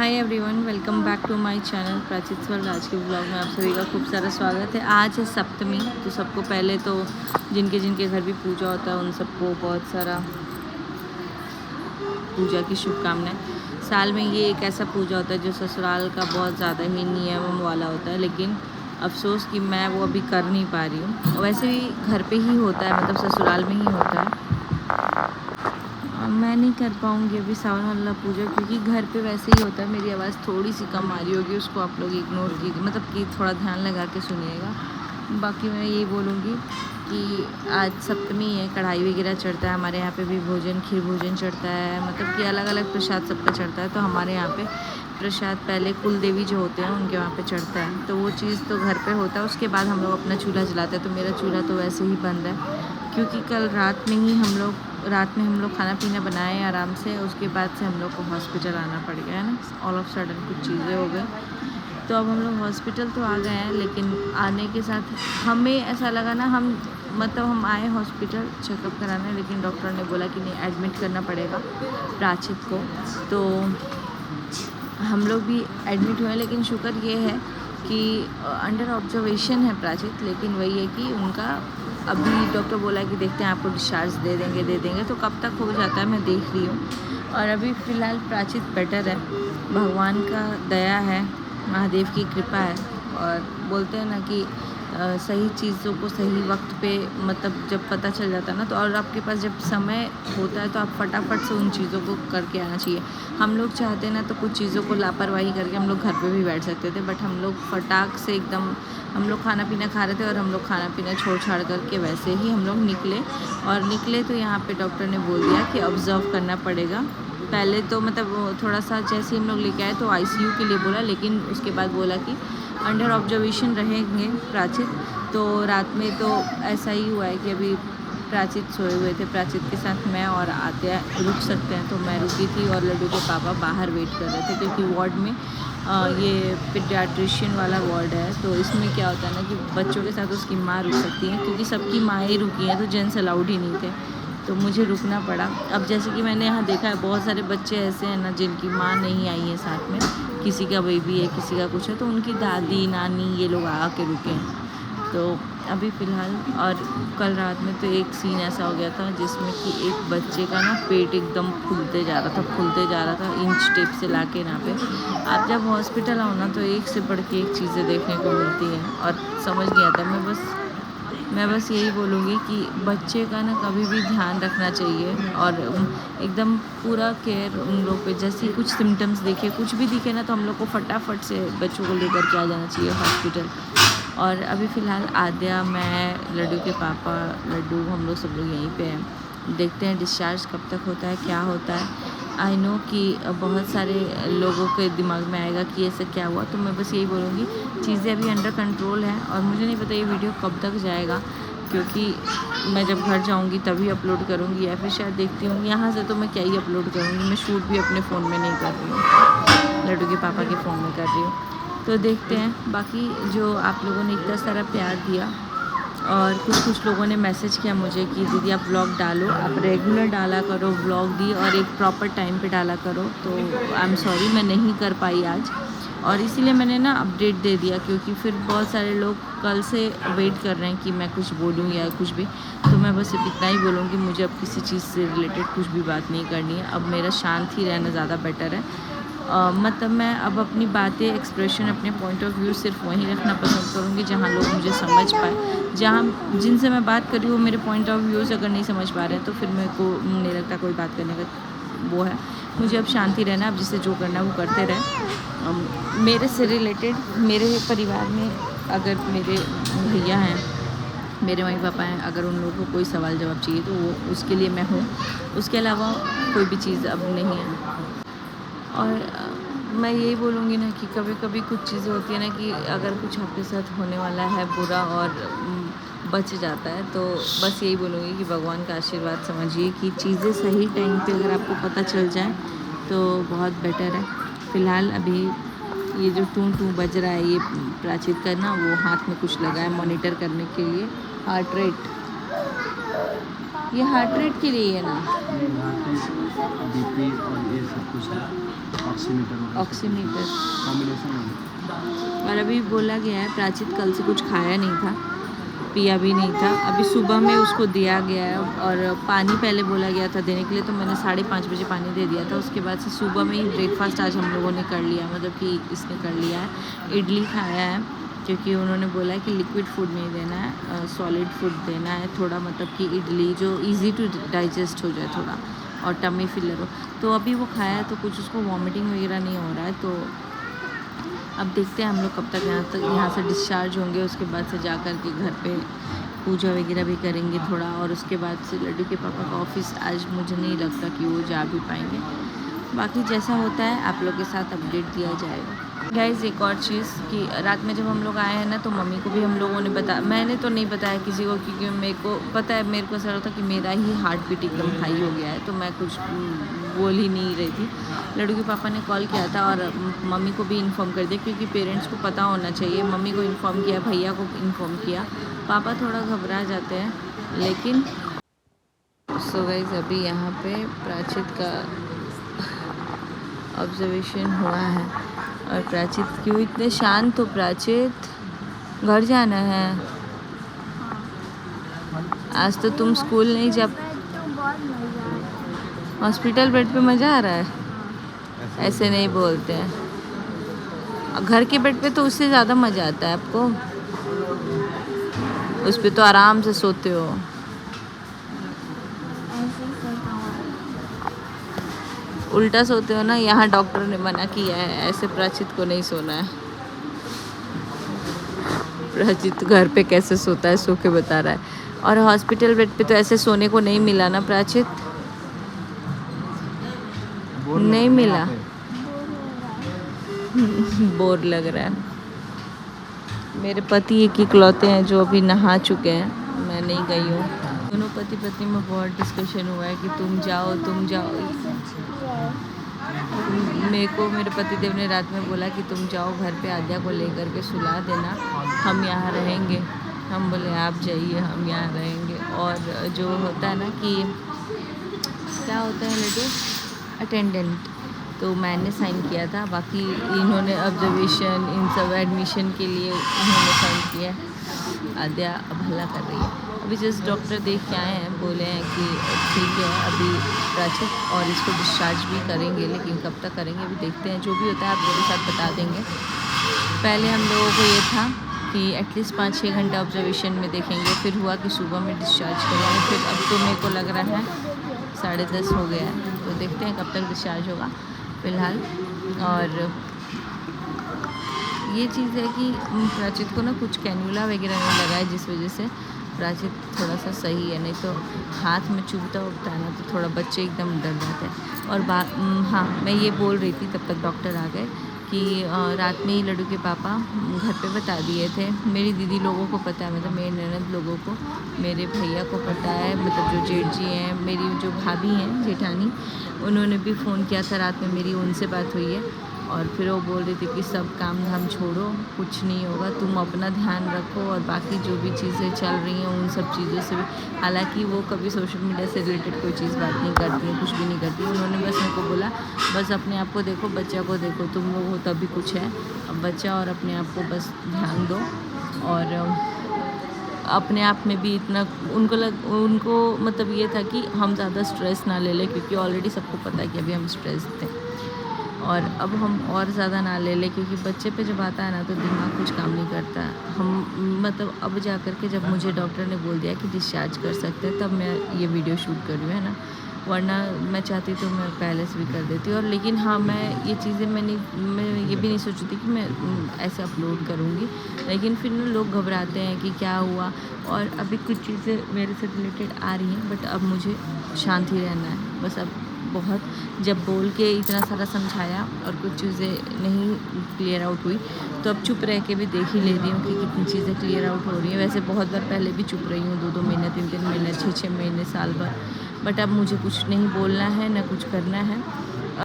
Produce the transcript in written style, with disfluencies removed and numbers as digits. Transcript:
Hi everyone, welcome back to my channel Prachit Swarg. आज के blog में आप सभी का खूब सारा स्वागत है। आज है सप्तमी, तो सबको पहले तो जिनके जिनके घर भी पूजा होता है उन सबको बहुत सारा पूजा की शुभकामनाएं। साल में ये एक ऐसा पूजा होता है जो ससुराल का बहुत ज़्यादा ही नियम वाला होता है, लेकिन अफसोस कि मैं वो अभी कर नहीं पा रही हूँ। वैसे भी घर पे ही होता है, मतलब ससुराल में ही होता है। मैं नहीं कर पाऊँगी अभी सावन वाला पूजा, क्योंकि घर पे वैसे ही होता है। मेरी आवाज़ थोड़ी सी कम आ रही होगी, उसको आप लोग इग्नोर कीजिए, मतलब कि थोड़ा ध्यान लगा के सुनिएगा। बाकी मैं यही बोलूँगी कि आज सप्तमी है, कढ़ाई वगैरह चढ़ता है हमारे यहाँ पे भी, भोजन खीर भोजन चढ़ता है, मतलब कि अलग अलग प्रसाद सबका चढ़ता है। तो हमारे यहाँ पे प्रसाद पहले कुल देवी जो होते हैं उनके वहाँ पे चढ़ता है, तो वो चीज़ तो घर पे होता है। उसके बाद हम लोग अपना चूल्हा जलाते हैं। तो मेरा चूल्हा तो वैसे ही बंद है, क्योंकि कल रात में हम लोग खाना पीना बनाए आराम से। उसके बाद से हम लोग को हॉस्पिटल आना पड़ गया है ना, ऑल ऑफ सडन कुछ चीज़ें हो गई। तो अब हम लोग हॉस्पिटल तो आ गए हैं, लेकिन आने के साथ हमें ऐसा लगा ना, हम आए हॉस्पिटल चेकअप कराने, लेकिन डॉक्टर ने बोला कि नहीं, एडमिट करना पड़ेगा प्राचित को। तो हम लोग भी एडमिट हुए, लेकिन शुक्र ये है कि अंडर ऑब्जर्वेशन है प्राचित। लेकिन वही है कि उनका अभी डॉक्टर बोला कि देखते हैं, आपको डिस्चार्ज दे देंगे। तो कब तक हो जाता है मैं देख रही हूँ। और अभी फ़िलहाल प्राचित बेटर है, भगवान का दया है, महादेव की कृपा है। और बोलते हैं ना कि सही चीज़ों को सही वक्त पे, मतलब जब पता चल जाता है ना, तो और आपके पास जब समय होता है तो आप फटाफट से उन चीज़ों को करके आना चाहिए। हम लोग चाहते हैं ना, तो कुछ चीज़ों को लापरवाही करके हम लोग घर पे भी बैठ सकते थे, बट हम लोग फटाक से एकदम, हम लोग खाना पीना खा रहे थे और हम लोग खाना पीना छोड़ छाड़ करके वैसे ही हम लोग निकले। तो यहाँ पे डॉक्टर ने बोल दिया कि ऑब्ज़र्व करना पड़ेगा। पहले तो मतलब थोड़ा सा जैसे ही हम लोग लेके आए तो आईसीयू के लिए बोला, लेकिन उसके बाद बोला कि अंडर ऑब्जर्वेशन रहेंगे प्राचित। तो रात में तो ऐसा ही हुआ है कि अभी प्राचित सोए हुए थे। प्राचित के साथ मैं और आत्या रुक सकते हैं, तो मैं रुकी थी और लड्डू के पापा बाहर वेट कर रहे थे, क्योंकि वार्ड में ये पीडियाट्रिशियन वाला वार्ड है। तो इसमें क्या होता है ना कि बच्चों के साथ उसकी माँ रुक सकती है, क्योंकि सबकी माँएँ रुकी हैं, तो जेंट्स अलाउड ही नहीं थे, तो मुझे रुकना पड़ा। अब जैसे कि मैंने यहाँ देखा है, बहुत सारे बच्चे ऐसे हैं ना जिनकी माँ नहीं आई है साथ में, किसी का बेबी है, किसी का कुछ है, तो उनकी दादी नानी ये लोग आके रुके हैं। तो अभी फ़िलहाल, और कल रात में तो एक सीन ऐसा हो गया था जिसमें कि एक बच्चे का ना पेट एकदम फूलते जा रहा था इंच टेप से लाके। यहाँ पे आप जब हॉस्पिटल आओ ना, तो एक से बढ़ के एक चीज़ें देखने को मिलती हैं और समझ नहीं आता। मैं बस यही बोलूँगी कि बच्चे का ना कभी भी ध्यान रखना चाहिए, और एकदम पूरा केयर उन लोग पे। जैसे कुछ सिम्टम्स दिखे, कुछ भी दिखे ना, तो हम लोग को फटाफट से बच्चों को लेकर के आ जाना चाहिए हॉस्पिटल। और अभी फ़िलहाल आद्या, मैं, लड्डू के पापा, लड्डू, हम लोग सब लोग यहीं पे हैं। देखते हैं डिस्चार्ज कब तक होता है, क्या होता है। आई नो कि बहुत सारे लोगों के दिमाग में आएगा कि ऐसा क्या हुआ। तो मैं बस यही बोलूँगी, चीज़ें अभी अंडर कंट्रोल हैं। और मुझे नहीं पता ये वीडियो कब तक जाएगा, क्योंकि मैं जब घर जाऊँगी तभी अपलोड करूँगी, या फिर शायद देखती हूँ। यहाँ से तो मैं क्या ही अपलोड करूँगी, मैं शूट भी अपने फ़ोन में नहीं कर रही हूँ, लड्डू के पापा के फ़ोन में कर रही हूँ। तो देखते हैं। बाकी जो आप लोगों ने इतना सारा प्यार दिया, और कुछ लोगों ने मैसेज किया मुझे कि दीदी आप व्लॉग डालो, आप रेगुलर डाला करो व्लॉग भी, और एक प्रॉपर टाइम पे डाला करो। तो आई एम सॉरी, मैं नहीं कर पाई आज, और इसीलिए मैंने ना अपडेट दे दिया, क्योंकि फिर बहुत सारे लोग कल से वेट कर रहे हैं कि मैं कुछ बोलूँ या कुछ भी। तो मैं बस इतना ही बोलूँगी, मुझे अब किसी चीज़ से रिलेटेड कुछ भी बात नहीं करनी है। अब मेरा शांत ही रहना ज़्यादा बेटर है। मतलब मैं अब अपनी बातें, एक्सप्रेशन, अपने पॉइंट ऑफ व्यू सिर्फ वहीं रखना पसंद करूँगी जहाँ लोग मुझे समझ पाए। जहाँ जिनसे मैं बात कर रही हूँ, मेरे पॉइंट ऑफ व्यूज़ अगर नहीं समझ पा रहे हैं, तो फिर मेरे को नहीं लगता कोई बात करने का वो है। मुझे अब शांति रहना, अब जिसे जो करना है वो करते रहें। मेरे से रिलेटेड, मेरे परिवार में अगर मेरे भैया हैं, मेरे मम्मी पापा हैं, अगर उन लोगों को कोई सवाल जवाब चाहिए तो वो, उसके लिए मैं हूँ। उसके अलावा कोई भी चीज़ अब नहीं है। और मैं यही बोलूँगी ना कि कभी कभी कुछ चीज़ें होती है ना कि अगर कुछ आपके साथ होने वाला है बुरा और बच जाता है, तो बस यही बोलूँगी कि भगवान का आशीर्वाद समझिए कि चीज़ें सही टाइम पे अगर आपको पता चल जाए तो बहुत बेटर है। फ़िलहाल अभी ये जो टू टू बज रहा है, ये प्राचित का ना वो हाथ में कुछ लगा है मॉनिटर करने के लिए, हार्ट रेट। ये हार्ट रेट के लिए है ना, बीपी और ये सब कुछ है। ऑक्सीमीटर कॉम्बिनेशन है। और अभी बोला गया है प्राचित कल से कुछ खाया नहीं था, पिया भी नहीं था। अभी सुबह में उसको दिया गया है और पानी पहले बोला गया था देने के लिए, तो मैंने 5:30 बजे पानी दे दिया था। उसके बाद से सुबह में ही ब्रेकफास्ट आज हम लोगों ने कर लिया, मतलब कि इसने कर लिया है। इडली खाया है क्योंकि उन्होंने बोला है कि लिक्विड फूड नहीं देना है, सॉलिड फूड देना है थोड़ा, मतलब कि इडली जो इजी टू डाइजेस्ट हो जाए थोड़ा और टमी फिलर हो। तो अभी वो खाया है तो कुछ उसको वॉमिटिंग वगैरह नहीं हो रहा है। तो अब देखते हैं हम लोग कब तक यहाँ से डिस्चार्ज होंगे। उसके बाद से जा कर के घर पे पूजा वगैरह भी करेंगे थोड़ा, और उसके बाद से लड्डू के पापा का ऑफिस आज मुझे नहीं लगता कि वो जा भी पाएंगे। बाकी जैसा होता है आप लोग के साथ अपडेट दिया जाएगा। गाइस एक और चीज़ कि रात में जब हम लोग आए हैं ना, तो मम्मी को भी हम लोगों ने मैंने तो नहीं बताया किसी को, क्योंकि मेरे को पता है, मेरे को ऐसा होता कि मेरा ही हार्ट बीट एकदम हाई हो गया है, तो मैं कुछ बोल ही नहीं रही थी। लड्डू के पापा ने कॉल किया था और मम्मी को भी इन्फॉर्म कर दिया, क्योंकि पेरेंट्स को पता होना चाहिए। मम्मी को इन्फॉर्म किया, भैया को इन्फॉर्म किया, पापा थोड़ा घबरा जाते हैं लेकिन। सो गाइस अभी यहाँ पे प्राचित का ऑब्जर्वेशन हुआ है। और प्राचित क्यों इतने शांत हो? प्राचित घर जाना है आज, तो तुम स्कूल नहीं जा। हॉस्पिटल बेड पे मज़ा आ रहा है? ऐसे नहीं बोलते हैं, घर के बेड पे तो उससे ज़्यादा मज़ा आता है आपको। उस पे तो आराम से सोते हो। उल्टा सोते हो ना, यहाँ डॉक्टर ने मना किया है ऐसे प्राचित को नहीं सोना है। प्राचित घर पे कैसे सोता है, सो के बता रहा है। और हॉस्पिटल बेड पे तो ऐसे सोने को नहीं मिला ना प्राचित, नहीं मिला। बोर लग रहा है। मेरे पति एक इकलौते हैं जो अभी नहा चुके हैं, मैं नहीं गई हूँ। दोनों पति पत्नी में बहुत डिस्कशन हुआ है कि तुम जाओ तुम जाओ। मेरे को मेरे पति देव ने रात में बोला कि तुम जाओ घर पे, आद्या को लेकर के सुला देना, हम यहाँ रहेंगे। हम बोले आप जाइए, हम यहाँ रहेंगे। और जो होता है ना कि क्या होता है लड्डू, अटेंडेंट, तो मैंने साइन किया था, बाकी इन्होंने ऑब्जर्वेशन इन सब एडमिशन के लिए इन्होंने साइन किया है। आद्या भला कर रही है। अभी जस्ट डॉक्टर देख के आए हैं, बोले हैं कि ठीक है अभी प्राचित, और इसको डिस्चार्ज भी करेंगे, लेकिन कब तक करेंगे अभी देखते हैं। जो भी होता है आप मेरे साथ बता देंगे। पहले हम लोगों को ये था कि एटलीस्ट 5-6 घंटे ऑब्जर्वेशन में देखेंगे, फिर हुआ कि सुबह में डिस्चार्ज करेंगे। फिर अब तो मेरे को लग रहा है 10:30 हो गया है, तो देखते हैं कब तक डिस्चार्ज होगा फ़िलहाल। और ये चीज़ है कि प्राचित को ना कुछ कैन्यूला वगैरह नहीं लगा है, जिस वजह से प्राचित थोड़ा सा सही है। नहीं तो हाथ में चुभता उभता है ना, तो थोड़ा बच्चे एकदम डर जाते हैं। और हाँ, मैं ये बोल रही थी, तब तक डॉक्टर आ गए कि रात में ही लड्डू के पापा घर पे बता दिए थे। मेरी दीदी लोगों को पता है, मतलब मेरे ननद लोगों को, मेरे भैया को पता है, मतलब जो जेठ जी हैं, मेरी जो भाभी हैं जेठानी, उन्होंने भी फ़ोन किया था रात में, मेरी उनसे बात हुई है। और फिर वो बोल रही थी कि सब काम धाम छोड़ो, कुछ नहीं होगा, तुम अपना ध्यान रखो, और बाकी जो भी चीज़ें चल रही हैं उन सब चीज़ों से भी। हालांकि वो कभी सोशल मीडिया से रिलेटेड कोई चीज़ बात नहीं करती है, कुछ भी नहीं करती। उन्होंने बस मेरे को बोला बस अपने आप को देखो, बच्चा को देखो, तुम लोग हो तभी कुछ है। अब बच्चा और अपने आप को बस ध्यान दो। और अपने आप में भी इतना उनको मतलब ये था कि हम ज़्यादा स्ट्रेस ना ले लें, क्योंकि ऑलरेडी सबको पता है कि अभी हम स्ट्रेस थे, और अब हम और ज़्यादा ना ले लें, क्योंकि बच्चे पे जब आता है ना तो दिमाग कुछ काम नहीं करता है। हम मतलब अब जा कर के जब मुझे डॉक्टर ने बोल दिया कि डिस्चार्ज कर सकते हैं, तब मैं ये वीडियो शूट कर रही हूँ, है ना, वरना मैं चाहती तो मैं पहले से भी कर देती। और लेकिन हाँ, मैं ये चीज़ें मैं ये भी नहीं सोची थी कि मैं ऐसे अपलोड करूँगी, लेकिन फिर ना लोग घबराते हैं कि क्या हुआ। और अभी कुछ चीज़ें मेरे से रिलेटेड आ रही हैं, बट अब मुझे शांत ही रहना है बस। अब बहुत जब बोल के इतना सारा समझाया और कुछ चीज़ें नहीं क्लियर आउट हुई, तो अब चुप रह के भी देख ही ले रही हूँ कि कितनी चीज़ें क्लियर आउट हो रही हैं। वैसे बहुत बार पहले भी चुप रही हूँ, 2-2 महीने, 3-3 महीने, 6-6 महीने, साल भर, बट अब मुझे कुछ नहीं बोलना है, ना कुछ करना है।